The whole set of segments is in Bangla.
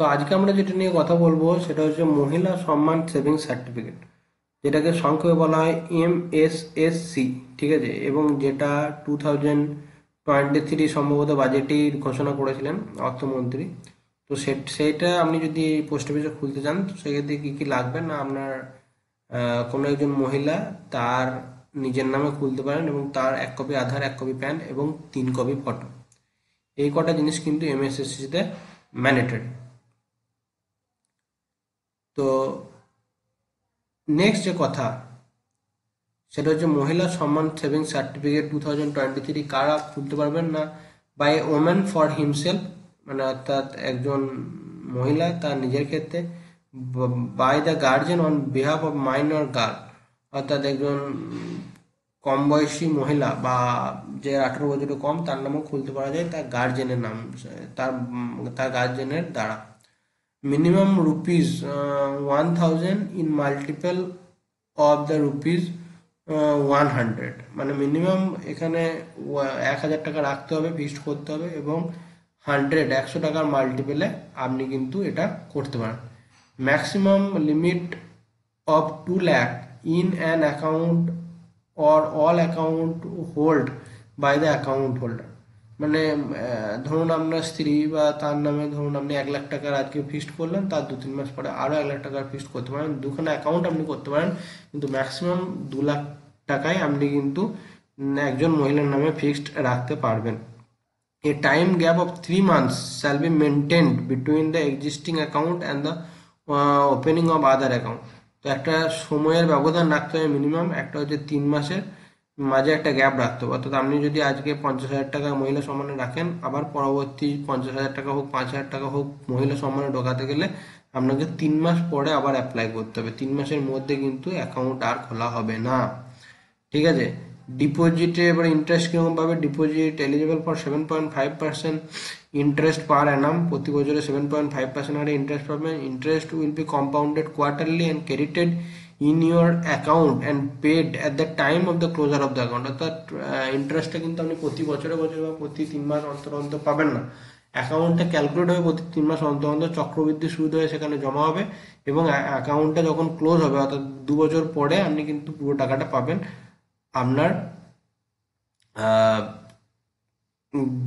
তো আজকে আমরা যেটা নিয়ে কথা বলবো সেটা হচ্ছে মহিলা সম্মান সেভিংস সার্টিফিকেট, যেটাকে সংক্ষেপে বলা হয় MSSC। ঠিক আছে, এবং যেটা 2023 সম্ভবত বাজেটেই ঘোষণা করেছিলেন অর্থমন্ত্রী। তো সেইটা আপনি যদি পোস্ট অফিসে খুলতে চান, তো সেক্ষেত্রে কী কী লাগবে না, আপনার কোনো একজন মহিলা তার নিজের নামে খুলতে পারেন এবং তার 1 কপি আধার, 1 কপি প্যান এবং 3 কপি ফটো। এই কটা জিনিস কিন্তু MSSC-তে ম্যান্ডেটরি। তো নেক্সট যে কথা সেটা হচ্ছে মহিলা সম্মান সেভিংস সার্টিফিকেট 2023 কারা খুলতে পারবেন না, by a woman for himself, মানে অর্থাৎ একজন মহিলা তার নিজের ক্ষেত্রে, by the guardian on behalf of minor girl, অর্থাৎ একজন কম বয়সী মহিলা বা যে 18 বছরের কম তার নামও খুলতে পারা যায় তার গার্জেনের নাম, তার তার গার্জেনের দ্বারা। Minimum rupees 1000 in multiple of the rupees 100, মানে মিনিমাম এখানে 1000 টাকা রাখতে হবে, ফিক্সড করতে হবে, এবং 100 টাকার মাল্টিপেলে আপনি কিন্তু এটা করতে পারেন। Maximum limit of 2 lakh in an account or all account hold by the account holder, মানে ধরুন আপনার স্ত্রী বা তার নামে ধরুন আপনি 1 লাখ টাকার আজকে ফিক্সড করলেন, তার 2-3 মাস পরে আরও 1 লাখ টাকার ফিক্সড করতে পারেন। দুখানা অ্যাকাউন্ট আপনি করতে পারেন, কিন্তু ম্যাক্সিমাম 2 লাখ টাকায় আপনি কিন্তু একজন মহিলার নামে ফিক্সড রাখতে পারবেন। A time gap of 3 months shall be maintained between the existing account and the opening of other account. তো একটা সময়ের ব্যবধান রাখতে হবে মিনিমাম, একটা হচ্ছে 3 মাসের মাঝে একটা গ্যাপ রাখতে হবে। অর্থাৎ আপনি যদি আজকে 50,000 টাকা মহিলা সম্মানে রাখেন, আবার পরবর্তী 50,000 টাকা হোক 5,000 টাকা হোক মহিলা সম্মানে ঢোকাতে গেলে আপনাকে 3 মাস পরে আবার অ্যাপ্লাই করতে হবে। 3 মাসের মধ্যে কিন্তু অ্যাকাউন্ট আর খোলা হবে না। ঠিক আছে, ডিপোজিটে এবার ইন্টারেস্ট কিরকম পাবে? Deposit eligible for 7.5% interest per annum, প্রতি বছরে 7.5% হারে ইন্টারেস্ট পাবেন। Interest will be compounded quarterly and credited in your account and paid at the time of the closure of the account. অর্থাৎ ইন্টারেস্টটা কিন্তু আপনি প্রতি বছরে বছরে বা প্রতি 3 মাস অন্তর অন্তর পাবেন না, অ্যাকাউন্টটা ক্যালকুলেট হবে প্রতি 3 মাস অন্তর অন্তর, চক্রবৃদ্ধি সুদ হয়ে সেখানে জমা হবে, এবং অ্যাকাউন্টটা যখন ক্লোজ হবে অর্থাৎ 2 বছর পরে আপনি কিন্তু পুরো টাকাটা পাবেন আপনার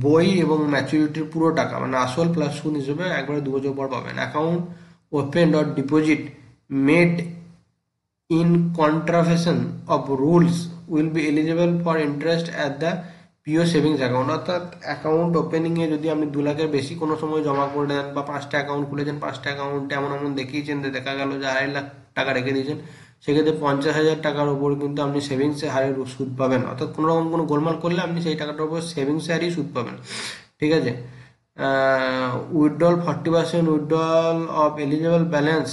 বই এবং ম্যাচুরিটির পুরো টাকা, মানে আসল প্লাস সুদ হিসেবে একবারে 2 বছর পর পাবেন। Account open or deposit made in contravention of rules will be eligible for interest at the PO savings account. অর্থাৎ অ্যাকাউন্ট ওপেনিংয়ে যদি আপনি 2 লাখের বেশি কোনো সময় জমা করে দেন বা 5টা অ্যাকাউন্ট খুলেছেন, 5টা অ্যাকাউন্টে এমন এমন দেখিয়েছেন যে দেখা গেল যে 2.5 লাখ টাকা রেখে দিয়েছেন, সেক্ষেত্রে 50,000 টাকার উপর কিন্তু আপনি সেভিংসে হারের সুদ পাবেন। অর্থাৎ কোনো রকম কোনো গোলমাল করলে আপনি সেই টাকাটার উপর সেভিংসে হারই সুদ পাবেন। ঠিক আছে, withdrawal 40% withdrawal of eligible balance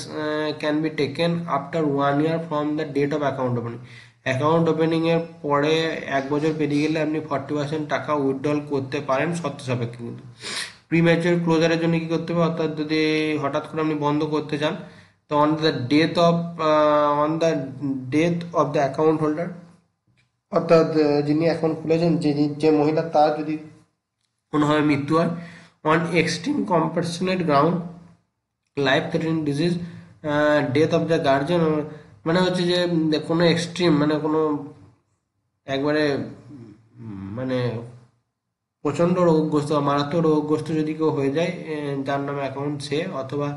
can be taken after 1 year from the date of account opening. Account opening এর পরে 1 বছর পেরিয়ে গেলে আপনি 40% টাকা উইথড্রল করতে পারেন শর্ত সাপেক্ষে। কিন্তু প্রিম্যাচুর ক্লোজারের জন্য কি করতে হবে? অর্থাৎ যদি হঠাৎ করে আপনি বন্ধ করতে চান, তো on the death of the account holder, অর্থাৎ যিনি অ্যাকাউন্ট খুলেছেন, যে মহিলা, তার যদি কোনোভাবে মৃত্যু হয়, on extreme compassionate ground, life threatening disease, death of the guardian, মানে হচ্ছে যে কোনো এক্সট্রিম মানে কোনো একবারে মানে প্রচণ্ড রোগগ্রস্ত বা মারাত্মক রোগগ্রস্ত যদি কেউ হয়ে যায়, যার নামে অ্যাকাউন্ট সে, অথবা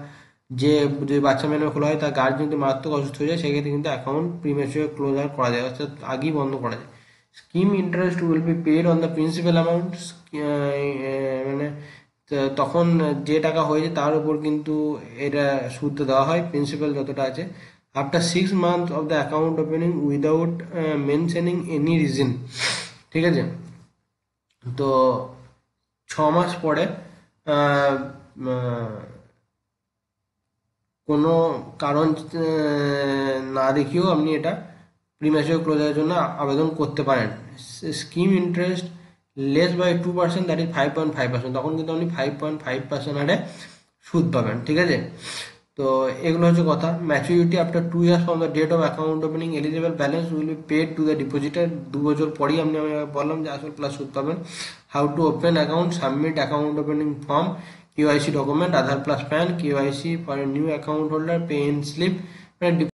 যে যদি বাচ্চা মেয়ে খোলা হয় তার গার্জিয়ান যদি মারাত্মক অসুস্থ হয়ে যায়, সেক্ষেত্রে কিন্তু অ্যাকাউন্ট প্রিম্যাচুয়ার ক্লোজার করা যায়, অর্থাৎ আগেই বন্ধ করা যায়। Scheme interest will be paid on the principal amount, মানে তখন যে টাকা হয়েছে তার উপর কিন্তু এটা সুদটা দেওয়া হয়, প্রিন্সিপাল যতটা আছে। After 6 month of the account opening without mentioning any reason. ঠিক আছে, তো 6 মাস পরে কোনো কারণ না দেখিয়েও আপনি এটা প্রিম্যাচুয়ার ক্লোজারের জন্য আবেদন করতে পারেন। Scheme interest less by 2%, that is 5.5%, তখন কিন্তু আপনি 5.5% হারে সুদ পাবেন। ঠিক আছে, তো তো এগুলো হচ্ছে কথা। Maturity after 2 years from the date of account opening eligible balance will be paid to the depositor. 2 বছর পরই আমি বললাম যে আসল প্লাস সুদ পাবেন। How to open account, submit account opening form, KYC document, Aadhaar plus PAN, KYC for a new account holder, pay in slip, মানে